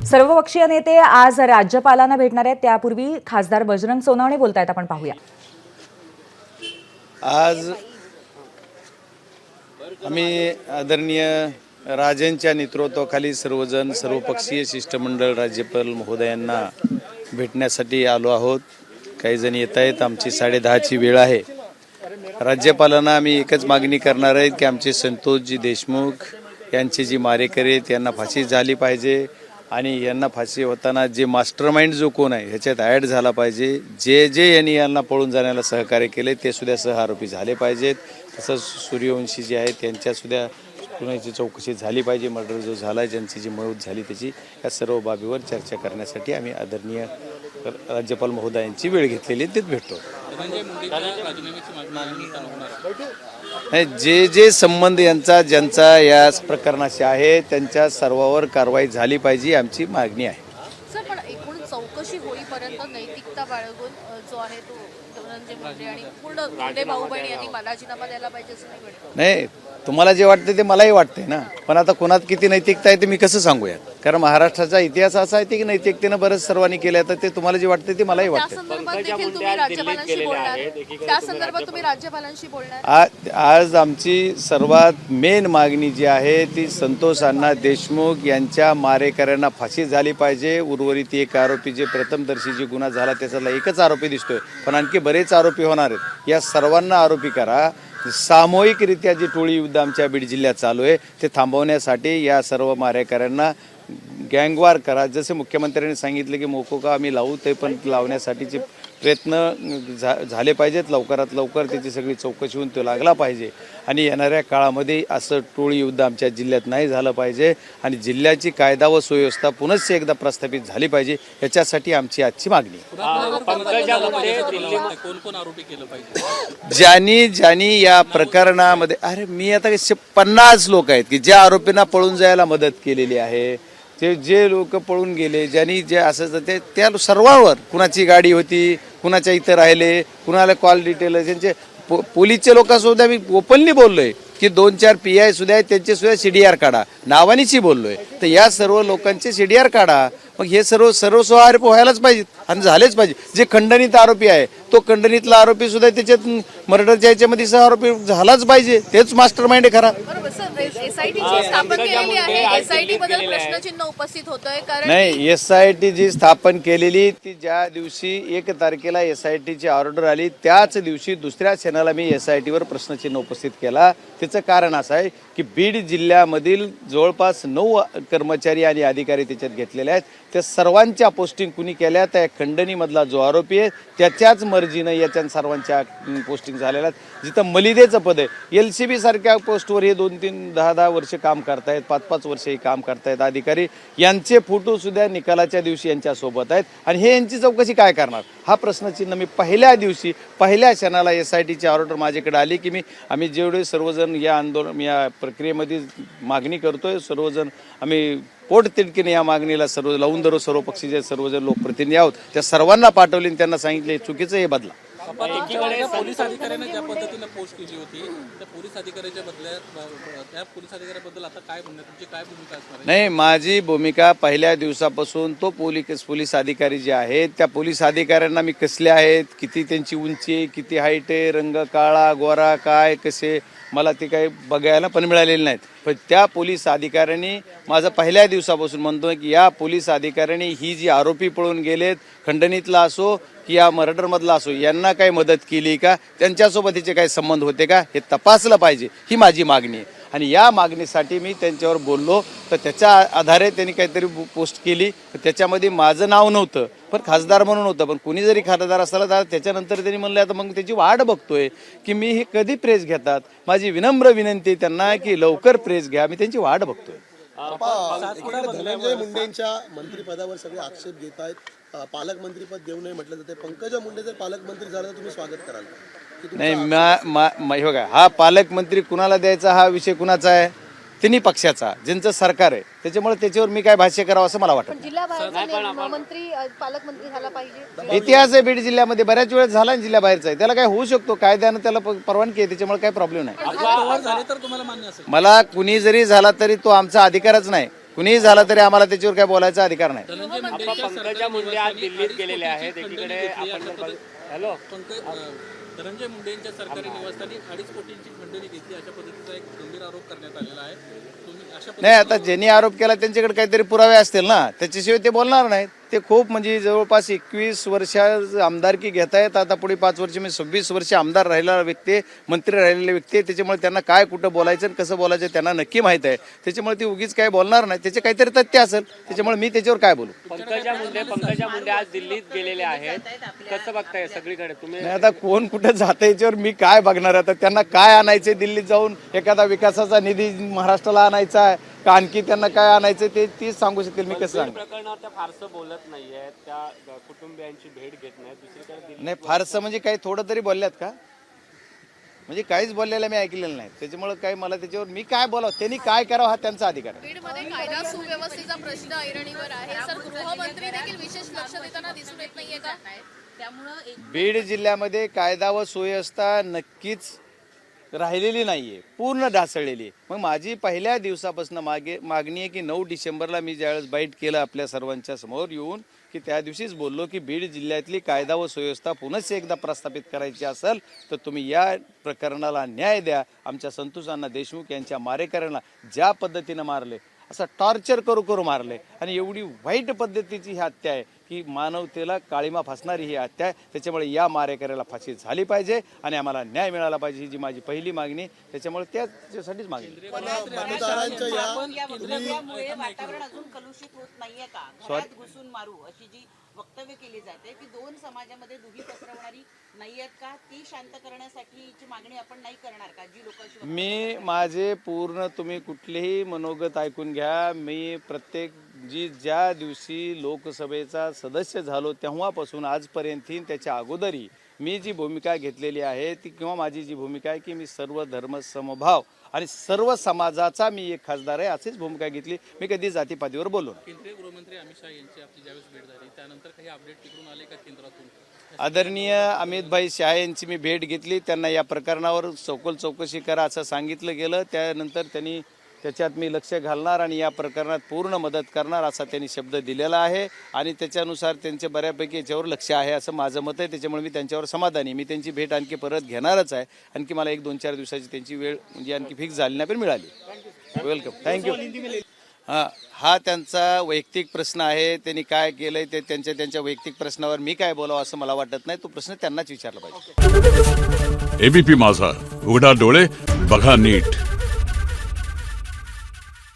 सर्वपक्षीय नेते आज राज्यपालांना भेटणार आहेत. त्यापूर्वी खासदार बजरंग सोनवणे बोलतायत, आपण पाहूया. आज आम्ही आदरणीय राजेंच्या नेतृत्वाखाली सर्वजण सर्वपक्षीय शिष्टमंडळ राज्यपाल महोदयांना भेटण्यासाठी आलो आहोत. काही जण येत आहेत. आमची 10:30ची वेळ आहे. राज्यपालांना आम्ही एकच मागणी करणार आहेत की आमचे संतोषजी देशमुख यांचे जी मारेकरी आहेत यांना फाशी झाली पाहिजे आणि यांना फाशी होताना जे मास्टरमाइंड जो कोण आहे ह्याच्यात ॲड झाला पाहिजे. जे यांनी यांना पळून जाण्याला सहकार्य केले ते सुद्धा सहआरोपी झाले पाहिजेत. तसंच सूर्यवंशी जे आहेत त्यांच्यासुद्धा कुणाची चौकशी झाली पाहिजे. मर्डर जो झाला आहे ज्यांची जी मौत झाली त्याची या सर्व बाबीवर चर्चा करण्यासाठी आम्ही आदरणीय राज्यपाल महोदयांची वेळ घेतलेली तिथे भेटतो. जे संबंध यांचा ज्यांचा या प्रकरणाशी आहे त्यांच्या सर्वावर कारवाई झाली पाहिजे आमची मागणी आहे. सर, पण एकूण चौकशी होईपर्यंत नैतिकता बाळगून जो आहे तो धनंजय मुंडे आणि पूर्ण मुंडे भाऊ बहिणी यांनी राजीनामा द्यायला पाहिजे असं नाही वाटतं? नाही, तुम्हाला जे वाटते ते मलाही वाटते ना, पण आता कोणात किती नैतिकता आहे ते मी कसं सांगूया. कारण महाराष्ट्राचा इतिहास असा आहे की नैतिकतेनं बरंच सर्वांनी केलं तर ते तुम्हाला जे वाटते ते मलाही वाटते. त्या संदर्भात देखील तुम्ही राज्यपालांशी बोलणार. आज आमची सर्वात मेन मागणी जी आहे ती संतोष अण्णा देशमुख यांच्या मारेकऱ्यांना फाशी झाली पाहिजे. उर्वरित एक आरोपी जे प्रथमदर्शी जे गुन्हा झाला त्याच्यातला एकच आरोपी दिसतोय, पण आणखी बरेच आरोपी होणार आहेत. या सर्वांना आरोपी करा. सामूहिकरित्या जी टोळी युद्ध आमच्या बीड जिल्ह्यात चालू आहे ते थांबवण्यासाठी या सर्व मारेकऱ्यांना गँगवार करा. जसे मुख्यमंत्र्यांनी सांगितले की मोकोका आम्ही लावू, ते पण लावण्यासाठीचे प्रयत्न झाले पाहिजेत. लवकरात लवकर त्याची सगळी चौकशी होऊन तो लागला पाहिजे आणि येणाऱ्या काळामध्ये असं टोळी युद्ध आमच्या जिल्ह्यात नाही झालं पाहिजे आणि जिल्ह्याची कायदा व सुव्यवस्था पुनश्च एकदा प्रस्थापित झाली पाहिजे. याच्यासाठी आमची आजची मागणी. ज्यांनी या प्रकरणामध्ये मी आता 50 लोक आहेत की ज्या आरोपींना पळून जायला मदत केलेली आहे. ते जे लोक पळून गेले ज्यांनी जे असं ते त्या सर्वांवर कुणाची गाडी होती, कुणाच्या इथं राहिले, कुणाला कॉल डिटेल त्यांचे पोलीसचे लोकांसुद्धा मी ओपनली बोललोय की 2-4 PI सुद्धा आहेत त्यांचे सुद्धा CDR काढा. नावानीची बोललोय. तर या सर्व लोकांचे CDR काढा. मग हे सर्व आरोप व्हायलाच पाहिजेत आणि झालेच पाहिजे. जे खंडणीत आरोपी आहे तो खंडणीतला आरोपी सुद्धा त्याच्यात मर्डरच्या याच्यामध्ये सहआरोपी झालाच पाहिजे. तेच मास्टर माइंड खरा. नाही, SIT जी स्थापन केलेली ती ज्या दिवशी 1 तारखेला SITची ऑर्डर आली त्याच दिवशी दुसऱ्या क्षणाला मी SITवर प्रश्नचिन्ह उपस्थित केला. त्याचं कारण असं आहे की बीड जिल्ह्यामधील जवळपास 9 कर्मचारी आणि अधिकारी त्याच्यात घेतलेले आहेत. त्या सर्वांच्या पोस्टिंग कुणी केल्या त्या खंडणीमधला जो आरोपी आहे त्याच्याच मर्जीनं याच्या सर्वांच्या पोस्टिंग झालेल्या आहेत. जिथं मलिदेचं पद आहे LCB सारख्या पोस्टवर हे 2-3, 10-10 वर्ष काम करतायत, 5-5 वर्ष हे काम करतायत अधिकारी. यांचे फोटो सुद्धा निकालाच्या दिवशी यांच्यासोबत आहेत आणि हे यांची चौकशी काय करणार हा प्रश्नचिन्ह मी पहिल्या दिवशी पहिल्या क्षणाला SITची ऑर्डर माझ्याकडे आली की आम्ही जेवढे सर्वजण या या प्रक्रियेमध्ये मागणी करतोय सर्वजण आम्ही पोटतिडकीने या मागणीला सर्व लावून धरू. सर्व पक्षीचे सर्वजण लोकप्रतिनिधी आहोत त्या सर्वांना पाठवले आणि त्यांना सांगितले चुकीचं हे बदला. पोलीस अधिकाऱ्यांनी ज्या पद्धतीने पोस्ट केली होती त्या पोलीस अधिकाऱ्याच्या बदल्यात त्या पोलीस अधिकाऱ्याबद्दल आता काय म्हणणं, तुमची काय भूमिका असणार आहे? नाही, माझी भूमिका पहिल्या दिवसापासून तो पोलीस अधिकारी जे आहेत त्या पोलीस अधिकाऱ्यांना मी कसले आहेत, किती त्यांची उंची आहे, किती हाईट आहे, रंग काळा गोरा काय कसे मला ते काही बघायला पण मिळालेले नाहीत. पण त्या पोलीस अधिकाऱ्यांनी माझं पहिल्या दिवसापासून म्हणतोय की या पोलीस अधिकाऱ्यांनी ही जी आरोपी पळून गेलेत खंडणीतला असो की या मर्डरमधला असो यांना काही मदत केली का, त्यांच्यासोबत हिचे काही संबंध होते का हे तपासलं पाहिजे ही माझी मागणी आहे. आणि या मागणीसाठी मी त्यांच्यावर बोललो तर त्याच्या आधारे त्यांनी काहीतरी पोस्ट केली. त्याच्यामध्ये माझं नाव नव्हतं पण खासदार म्हणून होतं. पण कुणी जरी खासदार असला तर त्याच्यानंतर त्यांनी म्हणलं आता मग त्याची वाट बघतोय की मी हे कधी प्रेस घेतात. माझी विनम्र विनंती त्यांना की लवकर प्रेस घ्या, मी त्यांची वाट बघतोय. धनंजय मुंडेंच्या मंत्रिपदावर सगळे आक्षेप घेत आहेत. पालकमंत्रीपद देऊ नये म्हटलं जाते. पंकजा मुंडे जर पालकमंत्री झालं तर तुम्ही स्वागत कराल? नाही, बघा हा पालकमंत्री कुणाला द्यायचा हा विषय कुणाचा आहे, तिन्ही पक्षाचा ज्यांचं सरकार आहे त्याच्यामुळे त्याच्यावर मी काय भाष्य करावं असं मला वाटतं. मंत्री पालकमंत्री झाला पाहिजे. इतिहास आहे बीड जिल्ह्यामध्ये बऱ्याच वेळेस झाला आणि जिल्ह्याबाहेरचा आहे त्याला काय होऊ शकतो. कायद्यानं त्याला परवानगी आहे त्याच्यामुळे काही प्रॉब्लेम नाही. मला कुणी जरी झाला तरी तो आमचा अधिकारच नाही. कुणीही झाला तरी आम्हाला त्याच्यावर काय बोलायचा अधिकार नाही. धनंजय मुंडेंच्या पंकजा मुंडे आज दिल्लीत गेलेले आहेत. एकीकडे आपण जर हॅलो धनंजय मुंडेंच्या सरकारी निवासस्थानी 2.5 कोटींची खंडणी घेतली अशा पद्धतीचा एक गंभीर आरोप करण्यात आलेला आहे. तुम्ही अशा नाही, आता ज्यांनी आरोप केला त्यांच्याकडे काहीतरी पुरावे असतील ना, त्याच्याशिवाय ते बोलणार नाहीत. ते खूप म्हणजे जवळपास 21 वर्ष आमदारकी घेत आहेत. आता पुढे 5 वर्ष म्हणजे 26 वर्ष आमदार राहिलेला व्यक्ती, मंत्री राहिलेले व्यक्ती, त्याच्यामुळे त्यांना काय कुठं बोलायचं आणि कसं बोलायचं त्यांना नक्की माहीत आहे. त्याच्यामुळे ती उगीच काय बोलणार नाही. त्याचे काहीतरी तथ्य असेल, त्याच्यामुळे मी त्याच्यावर काय बोलू. पंकजा मुंडे आज दिल्लीत गेलेले आहेत. कसं बघताय सगळीकडे तुम्ही? नाही, आता कोण कुठं जातं याच्यावर मी काय बघणार. आता त्यांना काय आणायचे दिल्लीत जाऊन, एखादा विकासाचा निधी महाराष्ट्राला आणायचा आहे का आणखी त्यांना काय आणायचं ते तीच सांगू शकेल. मी कसं सांगू. प्रकरणावर त्या फारसं बोलत नाहीयेत, त्या कुटुंबियांची भेट घेत नाहीत. दुसरीकडे नाही, फारसं म्हणजे काही थोडं तरी बोलल्यात का? म्हणजे काहीच बोललेलं मी ऐकलेलं नाही. त्याच्यामुळे काय मला त्याच्यावर मी काय बोलावं, त्यांनी काय करावं हा त्यांचा अधिकार आहे. बीडमध्ये कायदा सुव्यवस्थेचा प्रश्न ऐरणीवर आहे. सर, गृहमंत्री देखील विशेष लक्ष देताना दिसून येत नाहीये का? त्यामुळं बीड जिल्ह्यामध्ये कायदा व सुव्यवस्था नक्कीच राहिलेली नाहीये, पूर्ण ढासळलेली आहे. मग माझी पहिल्या दिवसापासून मागणी आहे की 9 डिसेंबरला मी ज्यावेळेस बाईट केलं आपल्या सर्वांच्या समोर येऊन, की त्या दिवशीच बोललो की बीड जिल्ह्यातली कायदा व सुव्यवस्था पुनश्च एकदा प्रस्थापित करायची असेल तर तुम्ही या प्रकरणाला न्याय द्या. आमच्या संतोष अण्णा देशमुख यांच्या मारेकऱ्यांना ज्या पद्धतीनं मारले, असं टॉर्चर करू मारले आणि एवढी वाईट पद्धतीची ही हत्या आहे की मानवतेला काळीमा फासणारी ही हत्या आहे. त्याच्यामुळे या मारेकऱ्याला फाशी झाली पाहिजे आणि आम्हाला न्याय मिळाला पाहिजे, ही जी माझी पहिली मागणी आहे. त्याच्यामुळे त्याच्यासाठीच मागणी. मतदारांच्या यामुळे वातावरण अजून कलुषित होत नाहीये का? घरात घुसून मारू अशी जी वक्तव्य केली जाते ती 2 समाजामध्ये दुही पसरवणारी नाहीयेत का? ती शांत करण्यासाठीची मागणी आपण नाही करणार का? जी लोक मी माझे पूर्ण, तुम्ही कुठलेही मनोगत ऐकून घ्या. मी प्रत्येक ज्या दिवशी लोकसभेचा सदस्य झालो तेव्हापासून आजपर्यंत त्याच्या अगोदरही मी जी भूमिका घेतलेली आहे ती, किंवा माझी जी भूमिका आहे की मी सर्व धर्म समभाव आणि सर्व समाजाचा मी एक खासदार आहे, अशीच भूमिका घेतली. मी कधी जातीपातीवर बोललो नाही. केंद्रीय गृहमंत्री अमित शहा यांची आपली ज्यावेळेस भेट झाली त्यानंतर काही अपडेट तिकडून आले का केंद्रातून? आदरणीय अमितभाई शहा यांची मी भेट घेतली. त्यांना या प्रकरणावर सखोल चौकशी करा असं सांगितलं गेलं. त्यानंतर त्यांनी त्याच्यात मी लक्ष घालणार आणि या प्रकरणात पूर्ण मदत करणार असा त्यांनी शब्द दिलेला आहे आणि त्याच्यानुसार त्यांचे बऱ्यापैकी याच्यावर लक्ष आहे असं माझं मत आहे. त्याच्यामुळे मी त्यांच्यावर समाधानी. मी त्यांची भेट आणखी परत घेणारच आहे. आणखी मला 1-2-4 दिवसाची त्यांची वेळ म्हणजे आणखी फिक्स झाली नाही पण मिळाली. Welcome, thank you. हा त्यांचा वैयक्तिक प्रश्न आहे. त्यांनी काय केलंय ते त्यांच्या वैयक्तिक प्रश्नावर मी काय बोलावं असं मला वाटत नाही. तो प्रश्न त्यांनाच विचारला पाहिजे. एबीपी माझा, उघडा डोळे बघा नीट.